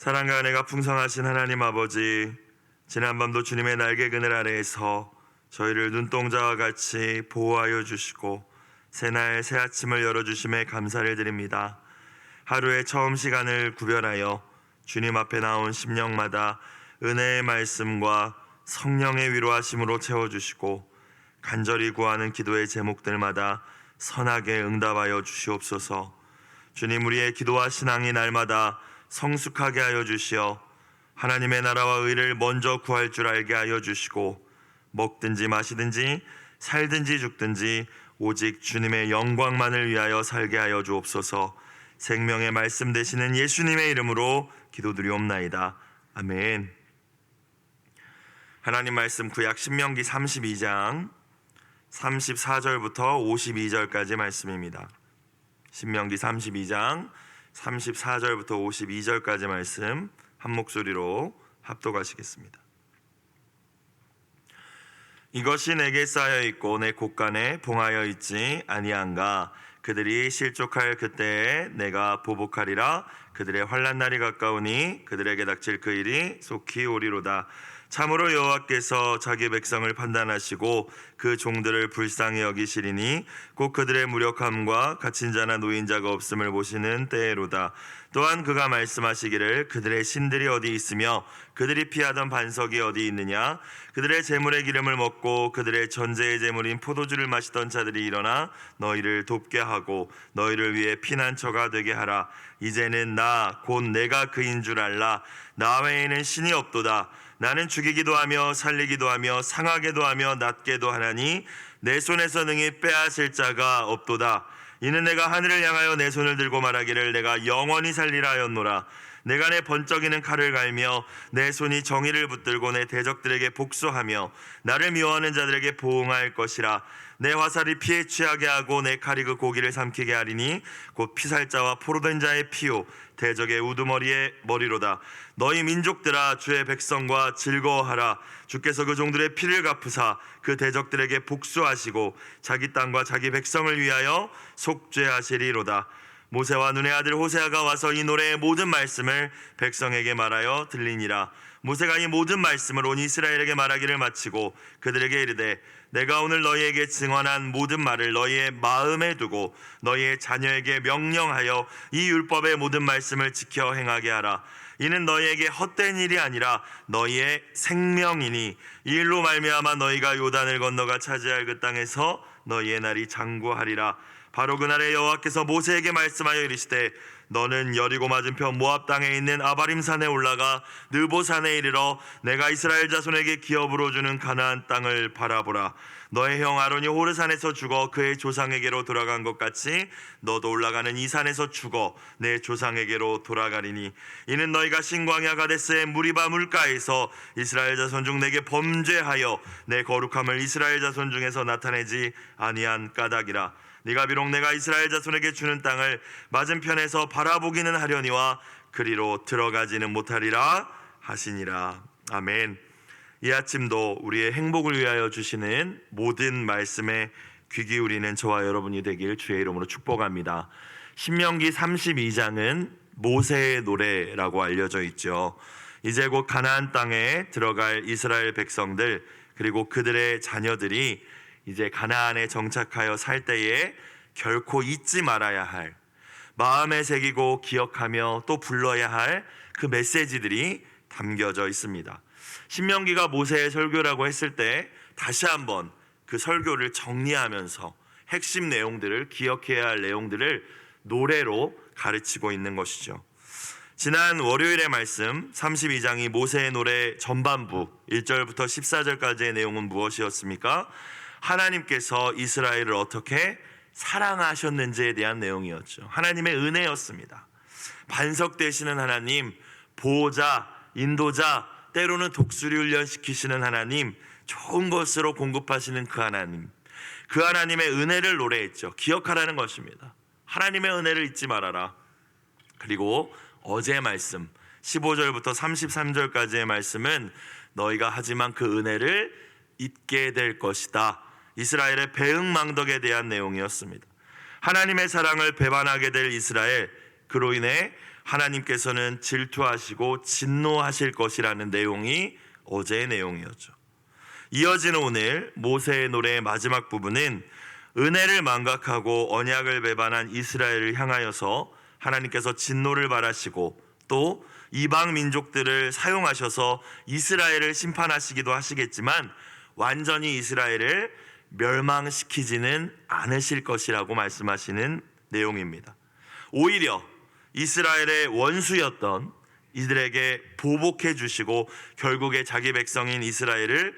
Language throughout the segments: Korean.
사랑과 은혜가 풍성하신 하나님 아버지, 지난밤도 주님의 날개 그늘 아래에서 저희를 눈동자와 같이 보호하여 주시고 새날 새 아침을 열어주심에 감사를 드립니다. 하루의 처음 시간을 구별하여 주님 앞에 나온 심령마다 은혜의 말씀과 성령의 위로하심으로 채워주시고 간절히 구하는 기도의 제목들마다 선하게 응답하여 주시옵소서. 주님, 우리의 기도와 신앙이 날마다 성숙하게 하여 주시어 하나님의 나라와 의를 먼저 구할 줄 알게 하여 주시고 먹든지 마시든지 살든지 죽든지 오직 주님의 영광만을 위하여 살게 하여 주옵소서. 생명의 말씀 되시는 예수님의 이름으로 기도드리옵나이다. 아멘. 하나님 말씀 구약 신명기 32장 34절부터 52절까지 말씀입니다. 신명기 32장 34절부터 52절까지 말씀 한 목소리로 합독하시겠습니다. 이것이 내게 쌓여 있고 내 곳간에 봉하여 있지 아니한가? 그들이 실족할 그때에 내가 보복하리라. 그들의 환난 날이 가까우니 그들에게 닥칠 그 일이 속히 오리로다. 참으로 여호와께서 자기 백성을 판단하시고 그 종들을 불쌍히 여기시리니 곧 그들의 무력함과 갇힌 자나 노인 자가 없음을 보시는 때로다. 또한 그가 말씀하시기를 그들의 신들이 어디 있으며 그들이 피하던 반석이 어디 있느냐? 그들의 재물의 기름을 먹고 그들의 전제의 재물인 포도주를 마시던 자들이 일어나 너희를 돕게 하고 너희를 위해 피난처가 되게 하라. 이제는 나 곧 내가 그인 줄 알라. 나 외에는 신이 없도다. 나는 죽이기도 하며 살리기도 하며 상하게도 하며 낫게도 하나니 내 손에서 능히 빼앗을 자가 없도다. 이는 내가 하늘을 향하여 내 손을 들고 말하기를 내가 영원히 살리라 하였노라. 내가 내 번쩍이는 칼을 갈며 내 손이 정의를 붙들고 내 대적들에게 복수하며 나를 미워하는 자들에게 보응할 것이라. 내 화살이 피에 취하게 하고 내 칼이 그 고기를 삼키게 하리니 곧 피살자와 포로된 자의 피요 대적의 우두머리의 머리로다. 너희 민족들아 주의 백성과 즐거워하라. 주께서 그 종들의 피를 갚으사 그 대적들에게 복수하시고 자기 땅과 자기 백성을 위하여 속죄하시리로다. 모세와 눈의 아들 호세아가 와서 이 노래의 모든 말씀을 백성에게 말하여 들리니라. 모세가 이 모든 말씀을 온 이스라엘에게 말하기를 마치고 그들에게 이르되 내가 오늘 너희에게 증언한 모든 말을 너희의 마음에 두고 너희의 자녀에게 명령하여 이 율법의 모든 말씀을 지켜 행하게 하라. 이는 너희에게 헛된 일이 아니라 너희의 생명이니 이 일로 말미암아 너희가 요단을 건너가 차지할 그 땅에서 너희의 날이 장구하리라. 바로 그날에 여호와께서 모세에게 말씀하여 이르시되 너는 여리고 맞은편 모압 땅에 있는 아바림 산에 올라가 느보 산에 이르러 내가 이스라엘 자손에게 기업으로 주는 가나안 땅을 바라보라. 너의 형 아론이 호르 산에서 죽어 그의 조상에게로 돌아간 것 같이 너도 올라가는 이 산에서 죽어 내 조상에게로 돌아가리니 이는 너희가 신광야 가데스의 무리바 물가에서 이스라엘 자손 중 내게 범죄하여 내 거룩함을 이스라엘 자손 중에서 나타내지 아니한 까닭이라. 네가 비록 내가 이스라엘 자손에게 주는 땅을 맞은편에서 바라보기는 하려니와 그리로 들어가지는 못하리라 하시니라. 아멘. 이 아침도 우리의 행복을 위하여 주시는 모든 말씀에 귀 기울이는 저와 여러분이 되길 주의 이름으로 축복합니다. 신명기 32장은 모세의 노래라고 알려져 있죠. 이제 곧 가나안 땅에 들어갈 이스라엘 백성들 그리고 그들의 자녀들이 이제 가나안에 정착하여 살 때에 결코 잊지 말아야 할, 마음에 새기고 기억하며 또 불러야 할 그 메시지들이 담겨져 있습니다. 신명기가 모세의 설교라고 했을 때 다시 한번 그 설교를 정리하면서 핵심 내용들을 기억해야 할 내용들을 노래로 가르치고 있는 것이죠. 지난 월요일의 말씀 32장이 모세의 노래 전반부 1절부터 14절까지의 내용은 무엇이었습니까? 하나님께서 이스라엘을 어떻게 사랑하셨는지에 대한 내용이었죠. 하나님의 은혜였습니다. 반석 되시는 하나님, 보호자, 인도자, 때로는 독수리 훈련시키시는 하나님, 좋은 것으로 공급하시는 그 하나님, 그 하나님의 은혜를 노래했죠. 기억하라는 것입니다. 하나님의 은혜를 잊지 말아라. 그리고 어제의 말씀 15절부터 33절까지의 말씀은 너희가 하지만 그 은혜를 잊게 될 것이다. 이스라엘의 배응망덕에 대한 내용이었습니다. 하나님의 사랑을 배반하게 될 이스라엘, 그로 인해 하나님께서는 질투하시고 진노하실 것이라는 내용이 어제의 내용이었죠. 이어지는 오늘 모세의 노래의 마지막 부분은 은혜를 망각하고 언약을 배반한 이스라엘을 향하여서 하나님께서 진노를 발하시고 또 이방 민족들을 사용하셔서 이스라엘을 심판하시기도 하시겠지만 완전히 이스라엘을 멸망시키지는 않으실 것이라고 말씀하시는 내용입니다. 오히려 이스라엘의 원수였던 이들에게 보복해 주시고 결국에 자기 백성인 이스라엘을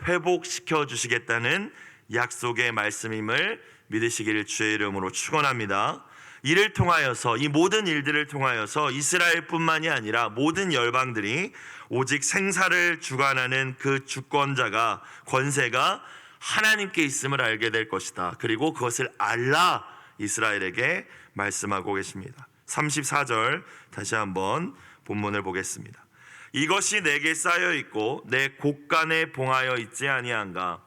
회복시켜 주시겠다는 약속의 말씀임을 믿으시기를 주의 이름으로 축원합니다. 이를 통하여서, 이 모든 일들을 통하여서 이스라엘뿐만이 아니라 모든 열방들이 오직 생사를 주관하는 그 주권자가, 권세가 하나님께 있음을 알게 될 것이다. 그리고 그것을 알라 이스라엘에게 말씀하고 계십니다. 34절 다시 한번 본문을 보겠습니다. 이것이 내게 쌓여 있고 내 곳간에 봉하여 있지 아니한가.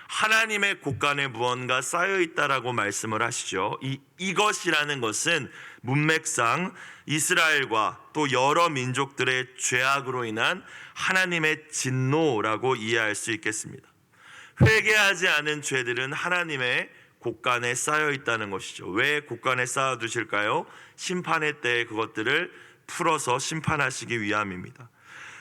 하나님의 곳간에 무언가 쌓여 있다라고 말씀을 하시죠. 이것이라는 것은 문맥상 이스라엘과 또 여러 민족들의 죄악으로 인한 하나님의 진노라고 이해할 수 있겠습니다. 회개하지 않은 죄들은 하나님의 곳간에 쌓여 있다는 것이죠. 왜 곳간에 쌓아 두실까요? 심판의 때에 그것들을 풀어서 심판하시기 위함입니다.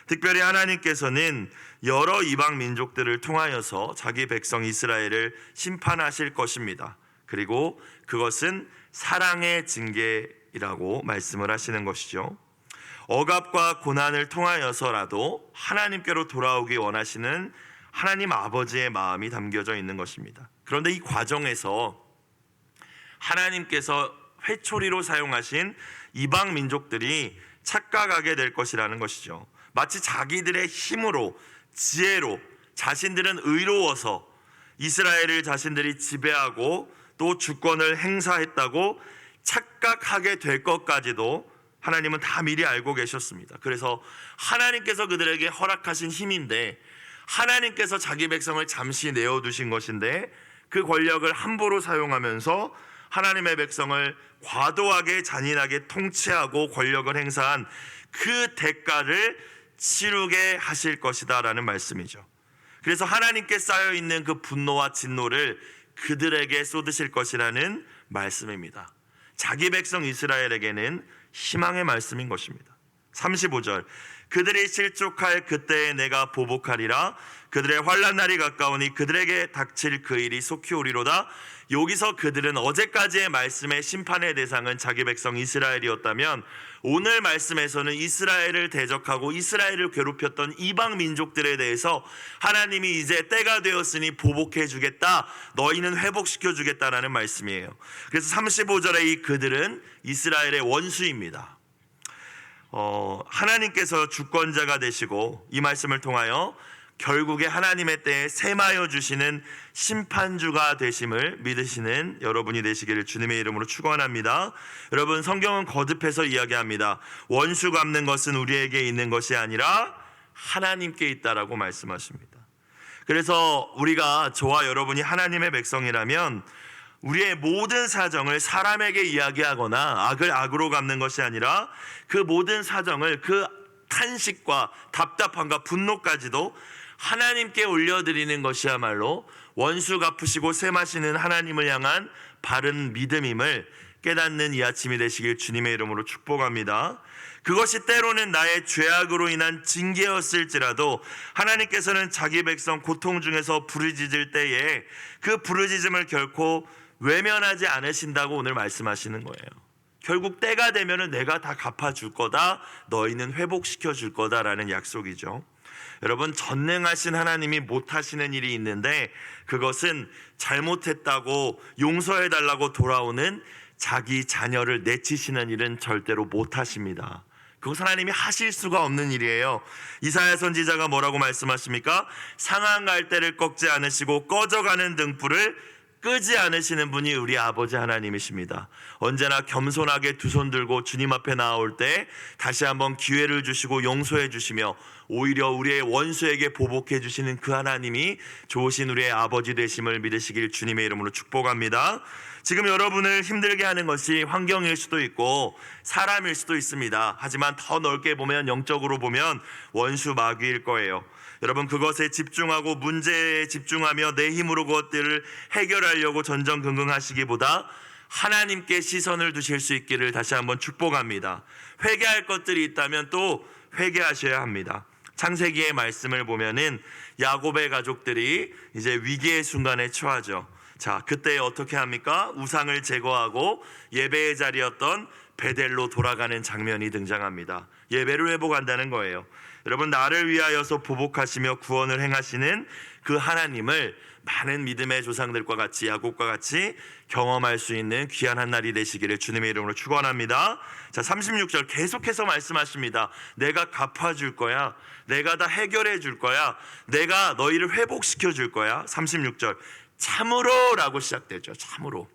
특별히 하나님께서는 여러 이방 민족들을 통하여서 자기 백성 이스라엘을 심판하실 것입니다. 그리고 그것은 사랑의 징계이라고 말씀을 하시는 것이죠. 억압과 고난을 통하여서라도 하나님께로 돌아오기 원하시는 하나님 아버지의 마음이 담겨져 있는 것입니다. 그런데 이 과정에서 하나님께서 회초리로 사용하신 이방 민족들이 착각하게 될 것이라는 것이죠. 마치 자기들의 힘으로, 지혜로, 자신들은 의로워서 이스라엘을 자신들이 지배하고 또 주권을 행사했다고 착각하게 될 것까지도 하나님은 다 미리 알고 계셨습니다. 그래서 하나님께서 그들에게 허락하신 힘인데, 하나님께서 자기 백성을 잠시 내어두신 것인데, 그 권력을 함부로 사용하면서 하나님의 백성을 과도하게 잔인하게 통치하고 권력을 행사한 그 대가를 치르게 하실 것이다 라는 말씀이죠. 그래서 하나님께 쌓여있는 그 분노와 진노를 그들에게 쏟으실 것이라는 말씀입니다. 자기 백성 이스라엘에게는 희망의 말씀인 것입니다. 35절 그들이 실족할 그때에 내가 보복하리라. 그들의 환난 날이 가까우니 그들에게 닥칠 그 일이 속히 오리로다. 여기서 그들은 어제까지의 말씀의 심판의 대상은 자기 백성 이스라엘이었다면, 오늘 말씀에서는 이스라엘을 대적하고 이스라엘을 괴롭혔던 이방 민족들에 대해서 하나님이 이제 때가 되었으니 보복해 주겠다, 너희는 회복시켜 주겠다라는 말씀이에요. 그래서 35절에 이 그들은 이스라엘의 원수입니다. 하나님께서 주권자가 되시고 이 말씀을 통하여 결국에 하나님의 때에 셈하여 주시는 심판주가 되심을 믿으시는 여러분이 되시기를 주님의 이름으로 축원합니다. 여러분, 성경은 거듭해서 이야기합니다. 원수 갚는 것은 우리에게 있는 것이 아니라 하나님께 있다라고 말씀하십니다. 그래서 우리가, 저와 여러분이 하나님의 백성이라면 우리의 모든 사정을 사람에게 이야기하거나 악을 악으로 갚는 것이 아니라 그 모든 사정을, 그 탄식과 답답함과 분노까지도 하나님께 올려드리는 것이야말로 원수 갚으시고 셈하시는 하나님을 향한 바른 믿음임을 깨닫는 이 아침이 되시길 주님의 이름으로 축복합니다. 그것이 때로는 나의 죄악으로 인한 징계였을지라도 하나님께서는 자기 백성 고통 중에서 부르짖을 때에 그 부르짖음을 결코 외면하지 않으신다고 오늘 말씀하시는 거예요. 결국 때가 되면 내가 다 갚아줄 거다, 너희는 회복시켜 줄 거다라는 약속이죠. 여러분, 전능하신 하나님이 못하시는 일이 있는데 그것은 잘못했다고 용서해달라고 돌아오는 자기 자녀를 내치시는 일은 절대로 못하십니다. 그것은 하나님이 하실 수가 없는 일이에요. 이사야 선지자가 뭐라고 말씀하십니까? 상한 갈대를 꺾지 않으시고 꺼져가는 등불을 끄지 않으시는 분이 우리 아버지 하나님이십니다. 언제나 겸손하게 두 손 들고 주님 앞에 나올 때 다시 한번 기회를 주시고 용서해 주시며 오히려 우리의 원수에게 보복해 주시는 그 하나님이 좋으신 우리의 아버지 되심을 믿으시길 주님의 이름으로 축복합니다. 지금 여러분을 힘들게 하는 것이 환경일 수도 있고 사람일 수도 있습니다. 하지만 더 넓게 보면, 영적으로 보면 원수 마귀일 거예요. 여러분, 그것에 집중하고 문제에 집중하며 내 힘으로 그것들을 해결하려고 전전긍긍하시기보다 하나님께 시선을 두실 수 있기를 다시 한번 축복합니다. 회개할 것들이 있다면 또 회개하셔야 합니다. 창세기의 말씀을 보면은 야곱의 가족들이 이제 위기의 순간에 처하죠. 자, 그때 어떻게 합니까? 우상을 제거하고 예배의 자리였던 베델로 돌아가는 장면이 등장합니다. 예배를 회복한다는 거예요. 여러분, 나를 위하여서 보복하시며 구원을 행하시는 그 하나님을 많은 믿음의 조상들과 같이, 야곱과 같이 경험할 수 있는 귀한 한 날이 되시기를 주님의 이름으로 축원합니다. 자, 36절 계속해서 말씀하십니다. 내가 갚아줄 거야. 내가 다 해결해 줄 거야. 내가 너희를 회복시켜 줄 거야. 36절 참으로 라고 시작되죠. 참으로.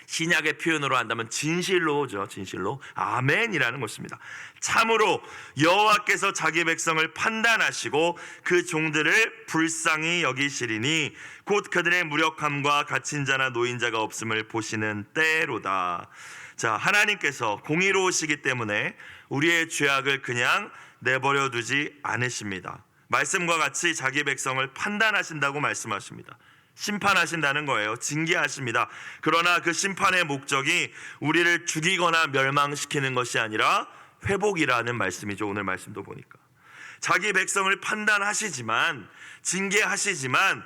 신약의 표현으로 한다면 진실로죠. 진실로. 아멘이라는 것입니다. 참으로 여호와께서 자기 백성을 판단하시고 그 종들을 불쌍히 여기시리니 곧 그들의 무력함과 갇힌 자나 노인 자가 없음을 보시는 때로다. 자, 하나님께서 공의로우시기 때문에 우리의 죄악을 그냥 내버려 두지 않으십니다. 말씀과 같이 자기 백성을 판단하신다고 말씀하십니다. 심판하신다는 거예요. 징계하십니다. 그러나 그 심판의 목적이 우리를 죽이거나 멸망시키는 것이 아니라 회복이라는 말씀이죠. 오늘 말씀도 보니까 자기 백성을 판단하시지만, 징계하시지만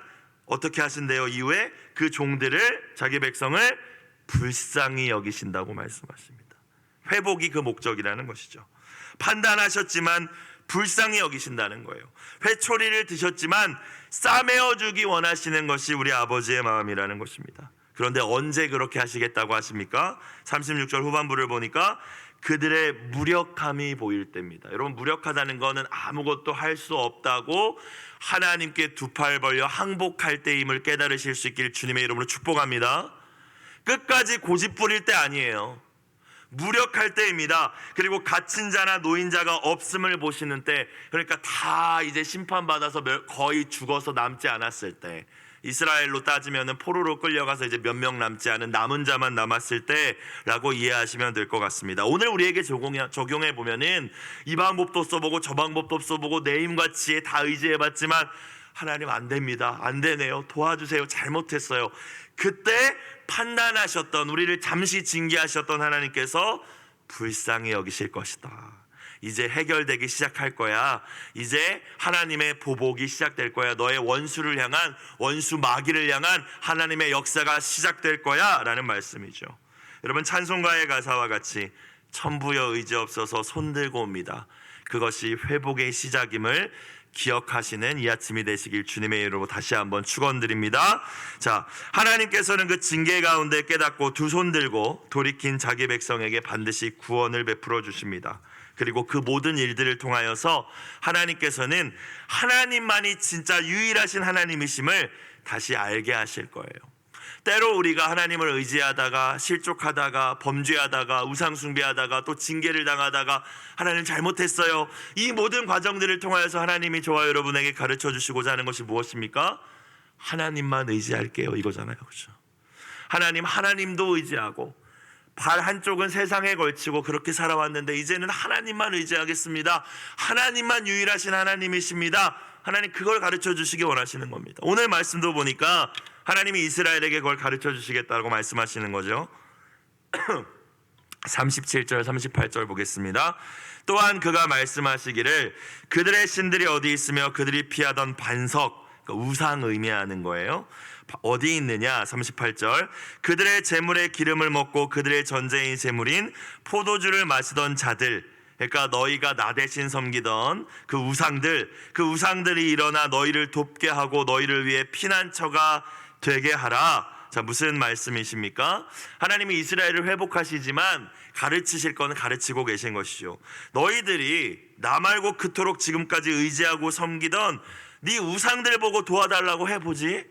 어떻게 하신대요? 이후에 그 종들을, 자기 백성을 불쌍히 여기신다고 말씀하십니다. 회복이 그 목적이라는 것이죠. 판단하셨지만 불쌍히 여기신다는 거예요. 회초리를 드셨지만 싸매어 주기 원하시는 것이 우리 아버지의 마음이라는 것입니다. 그런데 언제 그렇게 하시겠다고 하십니까? 36절 후반부를 보니까 그들의 무력함이 보일 때입니다. 여러분, 무력하다는 것은 아무것도 할 수 없다고 하나님께 두 팔 벌려 항복할 때임을 깨달으실 수 있길 주님의 이름으로 축복합니다. 끝까지 고집 부릴 때 아니에요. 무력할 때입니다. 그리고 갇힌 자나 노인자가 없음을 보시는 때, 그러니까 다 이제 심판받아서 거의 죽어서 남지 않았을 때, 이스라엘로 따지면 포로로 끌려가서 이제 몇 명 남지 않은 남은 자만 남았을 때라고 이해하시면 될 것 같습니다. 오늘 우리에게 적용해 보면은 이 방법도 써보고 저 방법도 써보고 내 힘과 지혜 다 의지해봤지만 하나님 안 됩니다. 안 되네요. 도와주세요. 잘못했어요. 그때 판단하셨던, 우리를 잠시 징계하셨던 하나님께서 불쌍히 여기실 것이다. 이제 해결되기 시작할 거야. 이제 하나님의 보복이 시작될 거야. 너의 원수를 향한, 원수 마귀를 향한 하나님의 역사가 시작될 거야 라는 말씀이죠. 여러분, 찬송가의 가사와 같이 천부여 의지 없어서 손들고 옵니다. 그것이 회복의 시작임을 기억하시는 이 아침이 되시길 주님의 이름으로 다시 한번 축원드립니다. 자, 하나님께서는 그 징계 가운데 깨닫고 두 손 들고 돌이킨 자기 백성에게 반드시 구원을 베풀어 주십니다. 그리고 그 모든 일들을 통하여서 하나님께서는 하나님만이 진짜 유일하신 하나님이심을 다시 알게 하실 거예요. 때로 우리가 하나님을 의지하다가 실족하다가 범죄하다가 우상숭배하다가 또 징계를 당하다가 하나님 잘못했어요. 이 모든 과정들을 통하여서 하나님이 저와 여러분에게 가르쳐 주시고자 하는 것이 무엇입니까? 하나님만 의지할게요, 이거잖아요. 그렇죠? 하나님도 의지하고 발 한쪽은 세상에 걸치고 그렇게 살아왔는데 이제는 하나님만 의지하겠습니다. 하나님만 유일하신 하나님이십니다. 하나님 그걸 가르쳐 주시기 원하시는 겁니다. 오늘 말씀도 보니까 하나님이 이스라엘에게 그걸 가르쳐 주시겠다고 말씀하시는 거죠. 37절 38절 보겠습니다. 또한 그가 말씀하시기를 그들의 신들이 어디 있으며 그들이 피하던 반석, 그러니까 우상 의미하는 거예요. 어디 있느냐? 38절 그들의 재물의 기름을 먹고 그들의 전제의 재물인 포도주를 마시던 자들, 그러니까 너희가 나 대신 섬기던 그 우상들이 일어나 너희를 돕게 하고 너희를 위해 피난처가 되게 하라. 자, 무슨 말씀이십니까? 하나님이 이스라엘을 회복하시지만 가르치실 거는 가르치고 계신 것이죠. 너희들이 나 말고 그토록 지금까지 의지하고 섬기던 네 우상들 보고 도와달라고 해보지.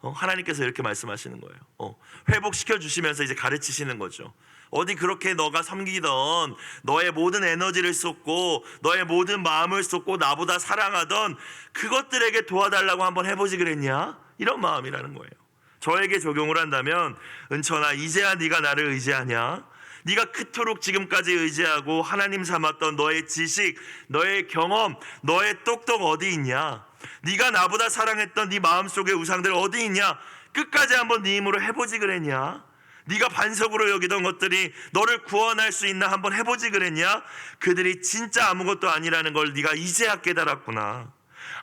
하나님께서 이렇게 말씀하시는 거예요. 회복시켜 주시면서 이제 가르치시는 거죠. 어디 그렇게 너가 섬기던, 너의 모든 에너지를 쏟고 너의 모든 마음을 쏟고 나보다 사랑하던 그것들에게 도와달라고 한번 해보지 그랬냐? 이런 마음이라는 거예요. 저에게 적용을 한다면, 은천아, 이제야 네가 나를 의지하냐? 네가 그토록 지금까지 의지하고 하나님 삼았던 너의 지식, 너의 경험, 너의 똑똑 어디 있냐? 네가 나보다 사랑했던 네 마음속의 우상들 어디 있냐? 끝까지 한번 네 힘으로 해보지 그랬냐? 네가 반석으로 여기던 것들이 너를 구원할 수 있나 한번 해보지 그랬냐? 그들이 진짜 아무것도 아니라는 걸 네가 이제야 깨달았구나.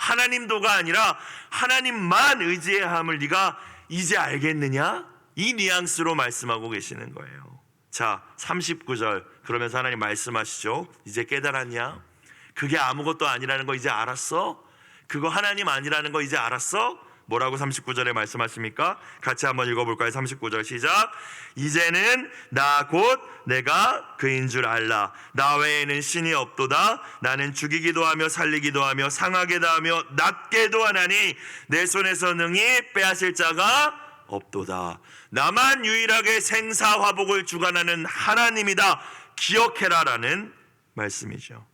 하나님도가 아니라 하나님만 의지해야 함을 네가 이제 알겠느냐? 이 뉘앙스로 말씀하고 계시는 거예요. 자, 39절 그러면서 하나님 말씀하시죠. 이제 깨달았냐? 그게 아무것도 아니라는 거 이제 알았어? 그거 하나님 아니라는 거 이제 알았어? 뭐라고 39절에 말씀하십니까? 같이 한번 읽어볼까요? 39절 시작. 이제는 나 곧 내가 그인 줄 알라. 나 외에는 신이 없도다. 나는 죽이기도 하며 살리기도 하며 상하게도 하며 낫게도 하나니 내 손에서 능히 빼앗을 자가 없도다. 나만 유일하게 생사화복을 주관하는 하나님이다. 기억해라라는 말씀이죠.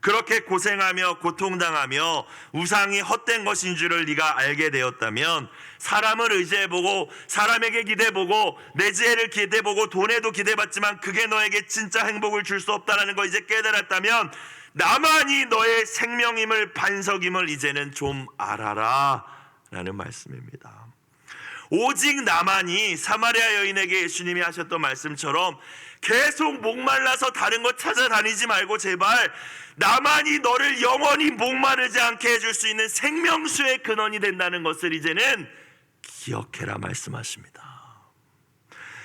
그렇게 고생하며 고통당하며 우상이 헛된 것인 줄을 네가 알게 되었다면, 사람을 의지해보고 사람에게 기대보고 내 지혜를 기대보고 돈에도 기대봤지만 그게 너에게 진짜 행복을 줄 수 없다는 거 이제 깨달았다면, 나만이 너의 생명임을 반석임을 이제는 좀 알아라 라는 말씀입니다. 오직 나만이, 사마리아 여인에게 예수님이 하셨던 말씀처럼 계속 목말라서 다른 거 찾아다니지 말고 제발 나만이 너를 영원히 목마르지 않게 해줄 수 있는 생명수의 근원이 된다는 것을 이제는 기억해라 말씀하십니다.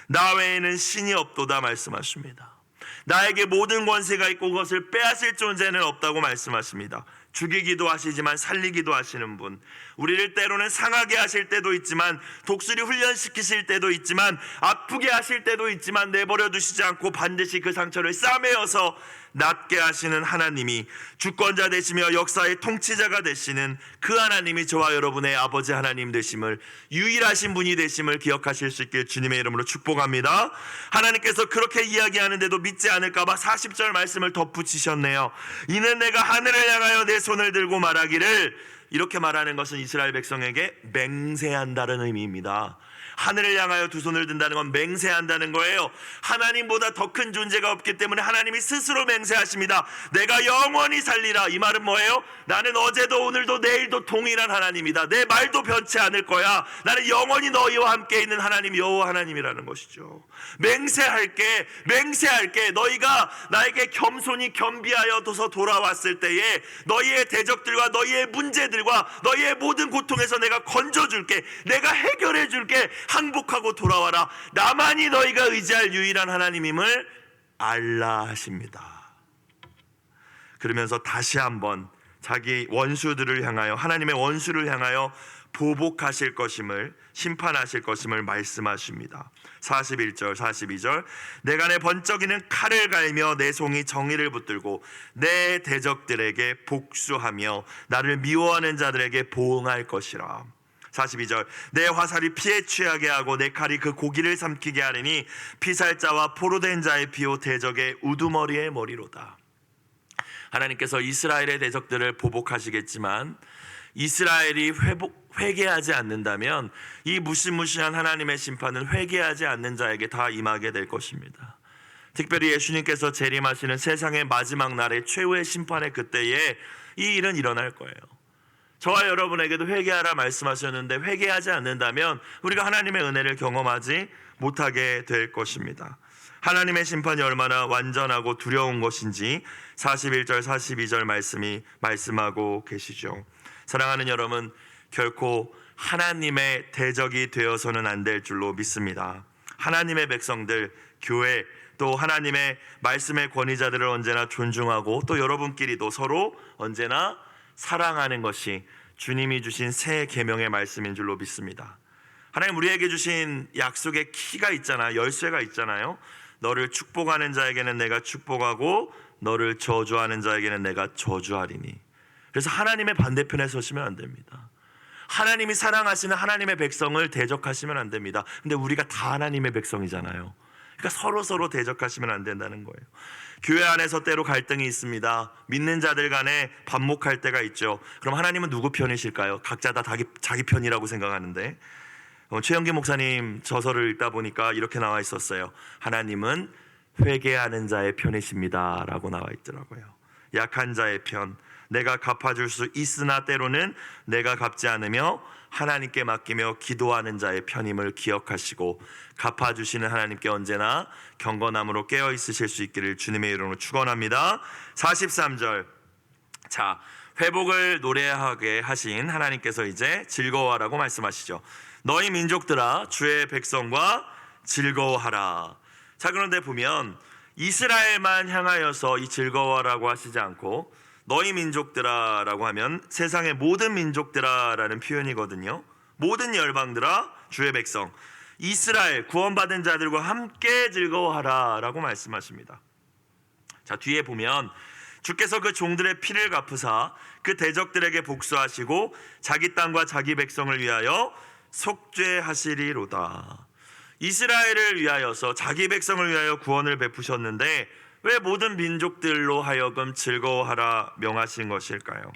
나 외에는 신이 없도다 말씀하십니다. 나에게 모든 권세가 있고 그것을 빼앗을 존재는 없다고 말씀하십니다. 죽이기도 하시지만 살리기도 하시는 분, 우리를 때로는 상하게 하실 때도 있지만 독수리 훈련시키실 때도 있지만 아프게 하실 때도 있지만 내버려 두시지 않고 반드시 그 상처를 싸매어서 낫게 하시는 하나님이, 주권자 되시며 역사의 통치자가 되시는 그 하나님이 저와 여러분의 아버지 하나님 되심을, 유일하신 분이 되심을 기억하실 수 있길 주님의 이름으로 축복합니다. 하나님께서 그렇게 이야기하는데도 믿지 않을까봐 40절 말씀을 덧붙이셨네요. 이는 내가 하늘을 향하여 내 손을 들고 말하기를, 이렇게 말하는 것은 이스라엘 백성에게 맹세한다는 의미입니다. 하늘을 향하여 두 손을 든다는 건 맹세한다는 거예요. 하나님보다 더 큰 존재가 없기 때문에 하나님이 스스로 맹세하십니다. 내가 영원히 살리라. 이 말은 뭐예요? 나는 어제도 오늘도 내일도 동일한 하나님이다. 내 말도 변치 않을 거야. 나는 영원히 너희와 함께 있는 하나님 여호와 하나님이라는 것이죠. 맹세할게. 너희가 나에게 겸손히 겸비하여서 돌아왔을 때에 너희의 대적들과 너희의 문제들과 너희의 모든 고통에서 내가 건져줄게. 내가 해결해줄게. 항복하고 돌아와라. 나만이 너희가 의지할 유일한 하나님임을 알라 하십니다. 그러면서 다시 한번 자기 원수들을 향하여, 하나님의 원수를 향하여 보복하실 것임을, 심판하실 것임을 말씀하십니다. 41절 42절 내가 내 번쩍이는 칼을 갈며 내 송이 정의를 붙들고 내 대적들에게 복수하며 나를 미워하는 자들에게 보응할 것이라. 42절 내 화살이 피에 취하게 하고 내 칼이 그 고기를 삼키게 하리니 피살자와 포로된 자의 피요 대적의 우두머리의 머리로다. 하나님께서 이스라엘의 대적들을 보복하시겠지만 이스라엘이 회개하지 않는다면 이 무시무시한 하나님의 심판은 회개하지 않는 자에게 다 임하게 될 것입니다. 특별히 예수님께서 재림하시는 세상의 마지막 날의 최후의 심판의 그때에 이 일은 일어날 거예요. 저와 여러분에게도 회개하라 말씀하셨는데 회개하지 않는다면 우리가 하나님의 은혜를 경험하지 못하게 될 것입니다. 하나님의 심판이 얼마나 완전하고 두려운 것인지 41절 42절 말씀이 말씀하고 계시죠. 사랑하는 여러분, 결코 하나님의 대적이 되어서는 안 될 줄로 믿습니다. 하나님의 백성들, 교회, 또 하나님의 말씀의 권위자들을 언제나 존중하고 또 여러분끼리도 서로 언제나 사랑하는 것이 주님이 주신 새 계명의 말씀인 줄로 믿습니다. 하나님 우리에게 주신 약속의 키가 있잖아요. 열쇠가 있잖아요. 너를 축복하는 자에게는 내가 축복하고 너를 저주하는 자에게는 내가 저주하리니. 그래서 하나님의 반대편에 서시면 안 됩니다. 하나님이 사랑하시는 하나님의 백성을 대적하시면 안 됩니다. 근데 우리가 다 하나님의 백성이잖아요. 그러니까 서로 대적하시면 안 된다는 거예요. 교회 안에서 때로 갈등이 있습니다. 믿는 자들 간에 반목할 때가 있죠. 그럼 하나님은 누구 편이실까요? 각자 다 자기 편이라고 생각하는데, 최영기 목사님 저서를 읽다 보니까 이렇게 나와 있었어요. 하나님은 회개하는 자의 편이십니다 라고 나와 있더라고요. 약한 자의 편, 내가 갚아줄 수 있으나 때로는 내가 갚지 않으며 하나님께 맡기며 기도하는 자의 편임을 기억하시고 갚아주시는 하나님께 언제나 경건함으로 깨어 있으실 수 있기를 주님의 이름으로 축원합니다. 43절, 자, 회복을 노래하게 하신 하나님께서 이제 즐거워하라고 말씀하시죠. 너희 민족들아 주의 백성과 즐거워하라. 자, 그런데 보면 이스라엘만 향하여서 이 즐거워라고 하시지 않고 너희 민족들아 라고 하면 세상의 모든 민족들아 라는 표현이거든요. 모든 열방들아 주의 백성, 이스라엘 구원받은 자들과 함께 즐거워하라 라고 말씀하십니다. 자, 뒤에 보면 주께서 그 종들의 피를 갚으사 그 대적들에게 복수하시고 자기 땅과 자기 백성을 위하여 속죄하시리로다. 이스라엘을 위하여서 자기 백성을 위하여 구원을 베푸셨는데 왜 모든 민족들로 하여금 즐거워하라 명하신 것일까요?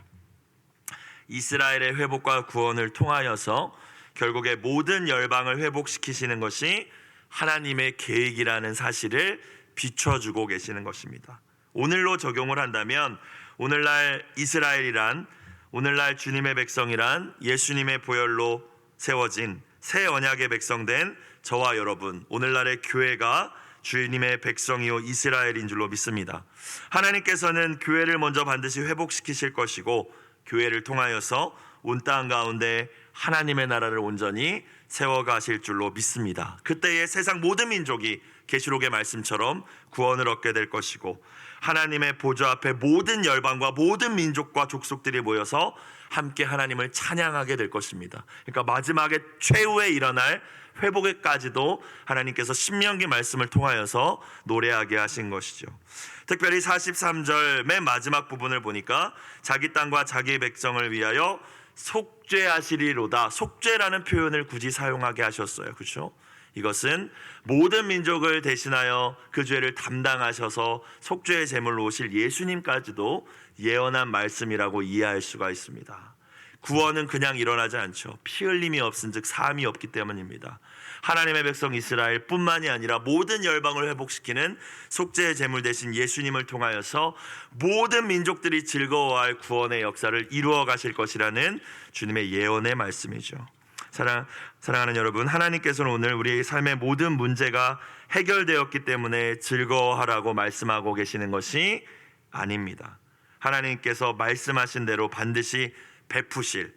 이스라엘의 회복과 구원을 통하여서 결국에 모든 열방을 회복시키시는 것이 하나님의 계획이라는 사실을 비춰주고 계시는 것입니다. 오늘로 적용을 한다면 오늘날 이스라엘이란, 오늘날 주님의 백성이란 예수님의 보혈로 세워진 새 언약의 백성된 저와 여러분, 오늘날의 교회가 주님의 백성이요 이스라엘인 줄로 믿습니다. 하나님께서는 교회를 먼저 반드시 회복시키실 것이고 교회를 통하여서 온 땅 가운데 하나님의 나라를 온전히 세워가실 줄로 믿습니다. 그때에 세상 모든 민족이 계시록의 말씀처럼 구원을 얻게 될 것이고 하나님의 보좌 앞에 모든 열방과 모든 민족과 족속들이 모여서 함께 하나님을 찬양하게 될 것입니다. 그러니까 마지막에 최후에 일어날 회복에까지도 하나님께서 신명기 말씀을 통하여서 노래하게 하신 것이죠. 특별히 43절 맨 마지막 부분을 보니까 자기 땅과 자기 백성을 위하여 속죄하시리로다. 속죄라는 표현을 굳이 사용하게 하셨어요. 그렇죠? 이것은 모든 민족을 대신하여 그 죄를 담당하셔서 속죄의 제물로 오실 예수님까지도 예언한 말씀이라고 이해할 수가 있습니다. 구원은 그냥 일어나지 않죠. 피 흘림이 없은즉 사함이 없기 때문입니다. 하나님의 백성 이스라엘 뿐만이 아니라 모든 열방을 회복시키는 속죄의 제물 되신 예수님을 통하여서 모든 민족들이 즐거워할 구원의 역사를 이루어 가실 것이라는 주님의 예언의 말씀이죠. 사랑하는 여러분, 하나님께서는 오늘 우리의 삶의 모든 문제가 해결되었기 때문에 즐거워하라고 말씀하고 계시는 것이 아닙니다. 하나님께서 말씀하신 대로 반드시 베푸실,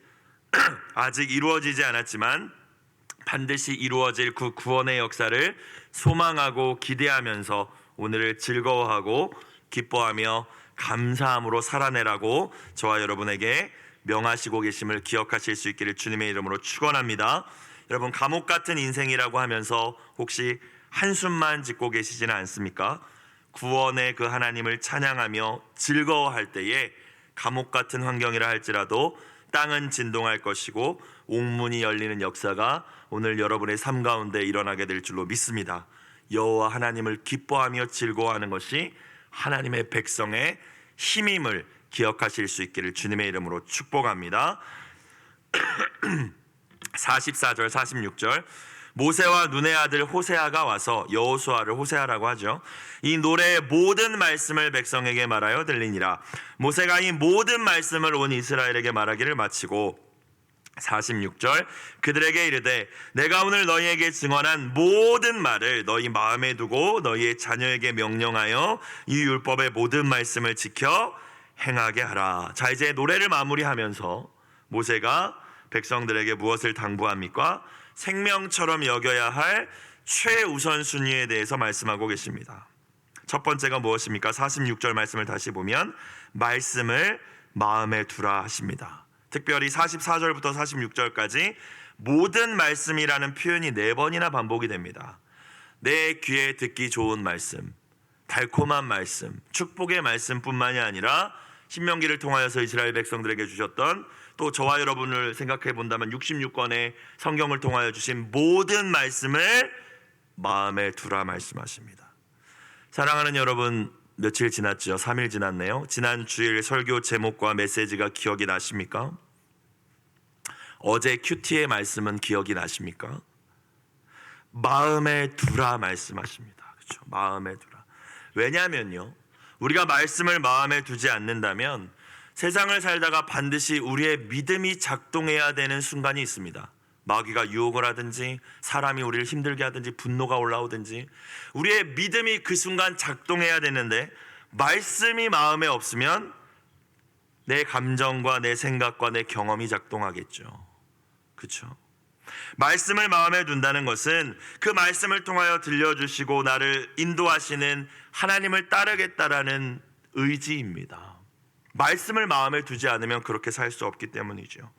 아직 이루어지지 않았지만 반드시 이루어질 그 구원의 역사를 소망하고 기대하면서 오늘을 즐거워하고 기뻐하며 감사함으로 살아내라고 저와 여러분에게 명하시고 계심을 기억하실 수 있기를 주님의 이름으로 축원합니다. 여러분, 감옥 같은 인생이라고 하면서 혹시 한숨만 짓고 계시지는 않습니까? 구원의 그 하나님을 찬양하며 즐거워할 때에 감옥 같은 환경이라 할지라도 땅은 진동할 것이고 옥문이 열리는 역사가 오늘 여러분의 삶 가운데 일어나게 될 줄로 믿습니다. 여호와 하나님을 기뻐하며 즐거워하는 것이 하나님의 백성의 힘임을 기억하실 수 있기를 주님의 이름으로 축복합니다. 44절 46절 모세와 눈의 아들 호세아가 와서 여호수아를 호세아라고 하죠. 이 노래의 모든 말씀을 백성에게 말하여 들리니라. 모세가 이 모든 말씀을 온 이스라엘에게 말하기를 마치고 46절 그들에게 이르되 내가 오늘 너희에게 증언한 모든 말을 너희 마음에 두고 너희의 자녀에게 명령하여 이 율법의 모든 말씀을 지켜 행하게 하라. 자, 이제 노래를 마무리하면서 모세가 백성들에게 무엇을 당부합니까? 생명처럼 여겨야 할 최우선 순위에 대해서 말씀하고 계십니다. 첫 번째가 무엇입니까? 46절 말씀을 다시 보면 말씀을 마음에 두라 하십니다. 특별히 44절부터 46절까지 모든 말씀이라는 표현이 4번이나 반복이 됩니다. 내 귀에 듣기 좋은 말씀, 달콤한 말씀, 축복의 말씀뿐만이 아니라 신명기를 통하여서 이스라엘 백성들에게 주셨던, 또 저와 여러분을 생각해 본다면 66권의 성경을 통하여 주신 모든 말씀을 마음에 두라 말씀하십니다. 사랑하는 여러분, 며칠 지났죠? 3일 지났네요. 지난 주일 설교 제목과 메시지가 기억이 나십니까? 어제 큐티의 말씀은 기억이 나십니까? 마음에 두라 말씀하십니다. 그렇죠? 마음에 두라. 왜냐하면요, 우리가 말씀을 마음에 두지 않는다면 세상을 살다가 반드시 우리의 믿음이 작동해야 되는 순간이 있습니다. 마귀가 유혹을 하든지 사람이 우리를 힘들게 하든지 분노가 올라오든지 우리의 믿음이 그 순간 작동해야 되는데, 말씀이 마음에 없으면 내 감정과 내 생각과 내 경험이 작동하겠죠. 그렇죠? 말씀을 마음에 둔다는 것은 그 말씀을 통하여 들려주시고 나를 인도하시는 하나님을 따르겠다라는 의지입니다. 말씀을 마음에 두지 않으면 그렇게 살 수 없기 때문이죠.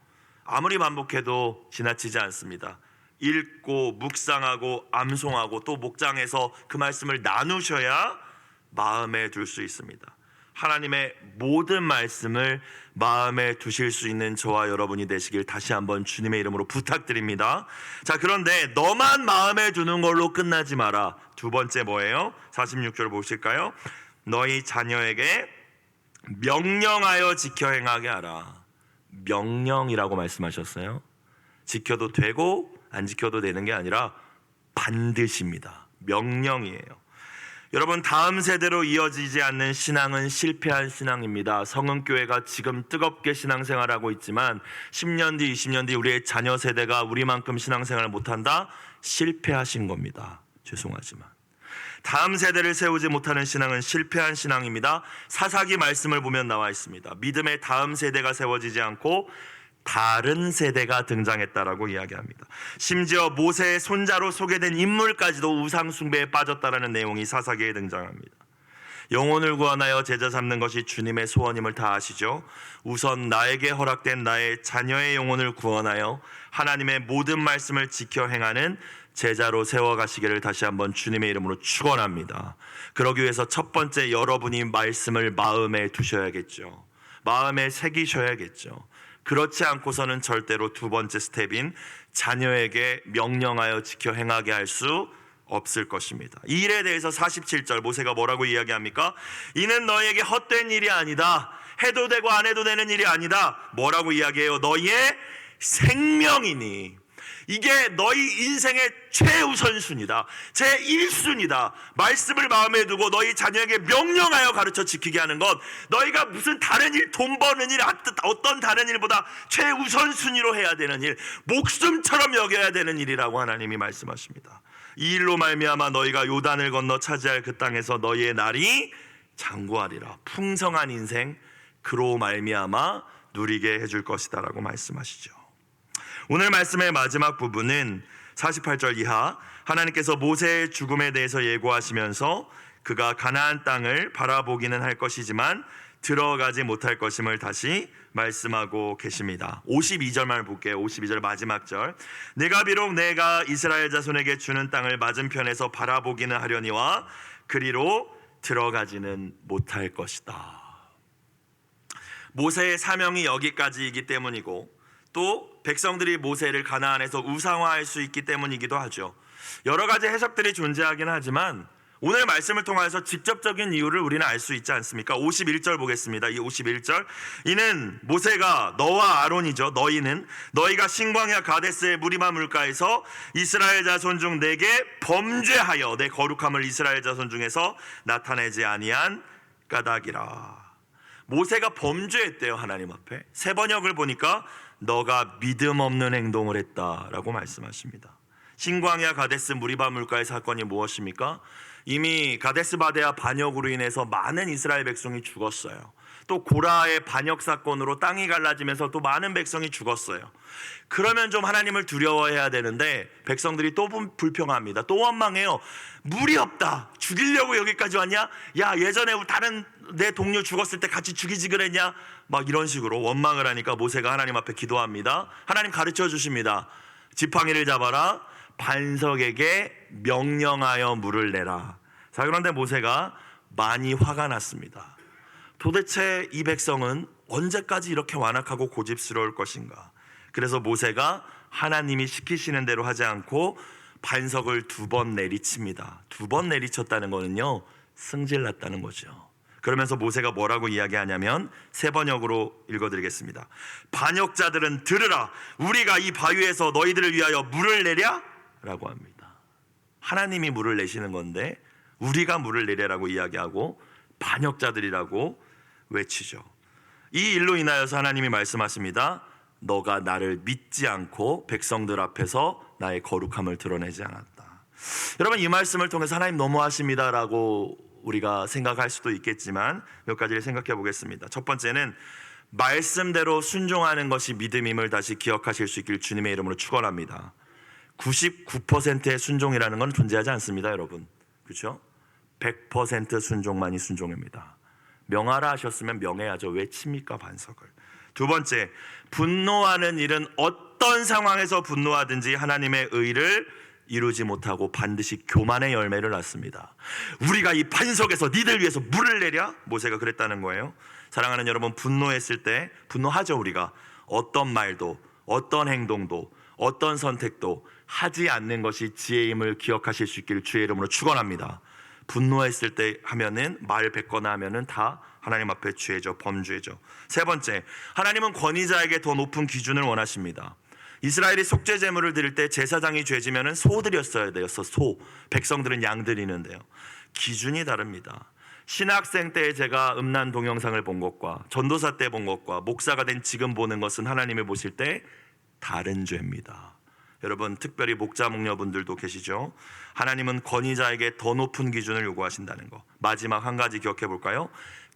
아무리 반복해도 지나치지 않습니다. 읽고 묵상하고 암송하고 또 목장에서 그 말씀을 나누셔야 마음에 둘 수 있습니다. 하나님의 모든 말씀을 마음에 두실 수 있는 저와 여러분이 되시길 다시 한번 주님의 이름으로 부탁드립니다. 자, 그런데 너만 마음에 두는 걸로 끝나지 마라. 두 번째 뭐예요? 46절 보실까요? 너희 자녀에게 명령하여 지켜 행하게 하라. 명령이라고 말씀하셨어요. 지켜도 되고 안 지켜도 되는 게 아니라 반드시입니다. 명령이에요. 여러분, 다음 세대로 이어지지 않는 신앙은 실패한 신앙입니다. 성은교회가 지금 뜨겁게 신앙생활하고 있지만 10년 뒤 20년 뒤 우리의 자녀 세대가 우리만큼 신앙생활을 못한다? 실패하신 겁니다. 죄송하지만 다음 세대를 세우지 못하는 신앙은 실패한 신앙입니다. 사사기 말씀을 보면 나와 있습니다. 믿음의 다음 세대가 세워지지 않고 다른 세대가 등장했다라고 이야기합니다. 심지어 모세의 손자로 소개된 인물까지도 우상 숭배에 빠졌다라는 내용이 사사기에 등장합니다. 영혼을 구원하여 제자 삼는 것이 주님의 소원임을 다 아시죠? 우선 나에게 허락된 나의 자녀의 영혼을 구원하여 하나님의 모든 말씀을 지켜 행하는 제자로 세워가시기를 다시 한번 주님의 이름으로 축원합니다. 그러기 위해서 첫 번째, 여러분이 말씀을 마음에 두셔야겠죠. 마음에 새기셔야겠죠. 그렇지 않고서는 절대로 두 번째 스텝인 자녀에게 명령하여 지켜 행하게 할 수 없을 것입니다. 이 일에 대해서 47절 모세가 뭐라고 이야기합니까? 이는 너희에게 헛된 일이 아니다. 해도 되고 안 해도 되는 일이 아니다. 뭐라고 이야기해요? 너희의 생명이니. 이게 너희 인생의 최우선순위다. 제1순위다. 말씀을 마음에 두고 너희 자녀에게 명령하여 가르쳐 지키게 하는 것, 너희가 무슨 다른 일, 돈 버는 일, 어떤 다른 일보다 최우선순위로 해야 되는 일, 목숨처럼 여겨야 되는 일이라고 하나님이 말씀하십니다. 이 일로 말미암아 너희가 요단을 건너 차지할 그 땅에서 너희의 날이 장구하리라. 풍성한 인생 그로 말미암아 누리게 해줄 것이다 라고 말씀하시죠. 오늘 말씀의 마지막 부분은 48절 이하, 하나님께서 모세의 죽음에 대해서 예고하시면서 그가 가나안 땅을 바라보기는 할 것이지만 들어가지 못할 것임을 다시 말씀하고 계십니다. 52절만 볼게요. 52절 마지막 절. 내가 비록 내가 이스라엘 자손에게 주는 땅을 맞은편에서 바라보기는 하려니와 그리로 들어가지는 못할 것이다. 모세의 사명이 여기까지이기 때문이고 또 백성들이 모세를 가나안에서 우상화할 수 있기 때문이기도 하죠. 여러 가지 해석들이 존재하긴 하지만 오늘 말씀을 통해서 직접적인 이유를 우리는 알 수 있지 않습니까? 51절 보겠습니다. 이 51절. 이는 모세가 너와 아론이죠. 너희는 너희가 신광야 가데스의 무리마 물가에서 이스라엘 자손 중 내게 범죄하여 내 거룩함을 이스라엘 자손 중에서 나타내지 아니한 까닭이라. 모세가 범죄했대요. 하나님 앞에. 세 번역을 보니까 너가 믿음 없는 행동을 했다라고 말씀하십니다. 신광야 가데스 무리바 물가의 사건이 무엇입니까? 이미 가데스 바데아 반역으로 인해서 많은 이스라엘 백성이 죽었어요. 또 고라의 반역 사건으로 땅이 갈라지면서 또 많은 백성이 죽었어요. 그러면 좀 하나님을 두려워해야 되는데 백성들이 또 불평합니다. 또 원망해요. 물이 없다. 죽이려고 여기까지 왔냐? 야, 예전에 다른 내 동료 죽었을 때 같이 죽이지 그랬냐? 막 이런 식으로 원망을 하니까 모세가 하나님 앞에 기도합니다. 하나님 가르쳐 주십니다. 지팡이를 잡아라. 반석에게 명령하여 물을 내라. 자, 그런데 모세가 많이 화가 났습니다. 도대체 이 백성은 언제까지 이렇게 완악하고 고집스러울 것인가? 그래서 모세가 하나님이 시키시는 대로 하지 않고 반석을 2번 내리칩니다. 2번 내리쳤다는 거는요, 승질났다는 거죠. 그러면서 모세가 뭐라고 이야기하냐면 3번역으로 읽어드리겠습니다. 반역자들은 들으라, 우리가 이 바위에서 너희들을 위하여 물을 내랴? 라고 합니다. 하나님이 물을 내시는 건데 우리가 물을 내려라고 이야기하고 반역자들이라고 외치죠. 이 일로 인하여서 하나님이 말씀하십니다. 너가 나를 믿지 않고 백성들 앞에서 나의 거룩함을 드러내지 않았다. 여러분, 이 말씀을 통해서 하나님 너무하십니다라고 우리가 생각할 수도 있겠지만 몇 가지를 생각해 보겠습니다. 첫 번째는 말씀대로 순종하는 것이 믿음임을 다시 기억하실 수 있기를 주님의 이름으로 축원합니다. 99%의 순종이라는 건 존재하지 않습니다, 여러분. 그렇죠? 100% 순종만이 순종입니다. 명하라 하셨으면 명해야죠. 왜 칩니까, 반석을? 두 번째, 분노하는 일은 어떤 상황에서 분노하든지 하나님의 의를 이루지 못하고 반드시 교만의 열매를 낳습니다. 우리가 이 반석에서 니들 위해서 물을 내랴? 모세가 그랬다는 거예요. 사랑하는 여러분, 분노했을 때 분노하죠. 우리가 어떤 말도 어떤 행동도 어떤 선택도 하지 않는 것이 지혜임을 기억하실 수 있기를 주의 이름으로 축원합니다. 분노했을 때 하면은 말 뱉거나 하면은 다 하나님 앞에 죄죠, 범죄죠. 세 번째, 하나님은 권위자에게 더 높은 기준을 원하십니다. 이스라엘이 속죄 제물을 드릴 때 제사장이 죄지면은 소 드렸어야 돼요. 소. 백성들은 양 드리는데요. 기준이 다릅니다. 신학생 때 제가 음란 동영상을 본 것과 전도사 때 본 것과 목사가 된 지금 보는 것은 하나님이 보실 때 다른 죄입니다. 여러분, 특별히 목자 목녀분들도 계시죠? 하나님은 권위자에게 더 높은 기준을 요구하신다는 거. 마지막 한 가지 기억해 볼까요?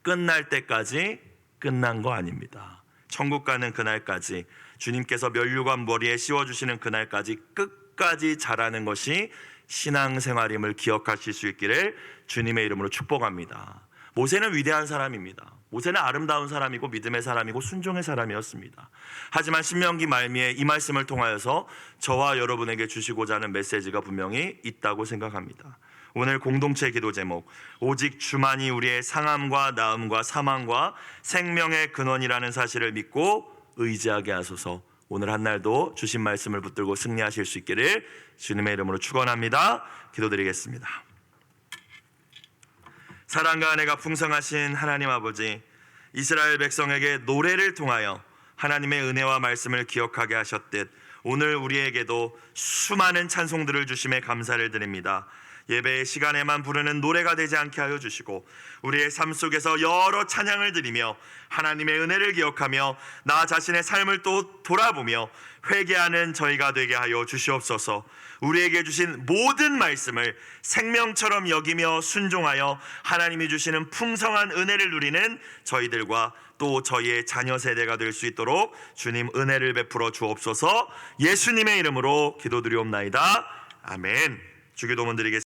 끝날 때까지 끝난 거 아닙니다. 천국 가는 그날까지, 주님께서 면류관 머리에 씌워주시는 그날까지 끝까지 자라는 것이 신앙생활임을 기억하실 수 있기를 주님의 이름으로 축복합니다. 모세는 위대한 사람입니다. 모세는 아름다운 사람이고 믿음의 사람이고 순종의 사람이었습니다. 하지만 신명기 말미에 이 말씀을 통하여서 저와 여러분에게 주시고자 하는 메시지가 분명히 있다고 생각합니다. 오늘 공동체 기도 제목, 오직 주만이 우리의 상함과 나음과 사망과 생명의 근원이라는 사실을 믿고 의지하게 하소서. 오늘 한 날도 주신 말씀을 붙들고 승리하실 수 있기를 주님의 이름으로 축원합니다. 기도드리겠습니다. 사랑과 은혜가 풍성하신 하나님 아버지, 이스라엘 백성에게 노래를 통하여 하나님의 은혜와 말씀을 기억하게 하셨듯 오늘 우리에게도 수많은 찬송들을 주심에 감사를 드립니다. 예배의 시간에만 부르는 노래가 되지 않게 하여 주시고 우리의 삶 속에서 여러 찬양을 드리며 하나님의 은혜를 기억하며 나 자신의 삶을 또 돌아보며 회개하는 저희가 되게 하여 주시옵소서. 우리에게 주신 모든 말씀을 생명처럼 여기며 순종하여 하나님이 주시는 풍성한 은혜를 누리는 저희들과 또 저희의 자녀 세대가 될 수 있도록 주님 은혜를 베풀어 주옵소서. 예수님의 이름으로 기도드리옵나이다. 아멘. 주기도문 드리겠습니다.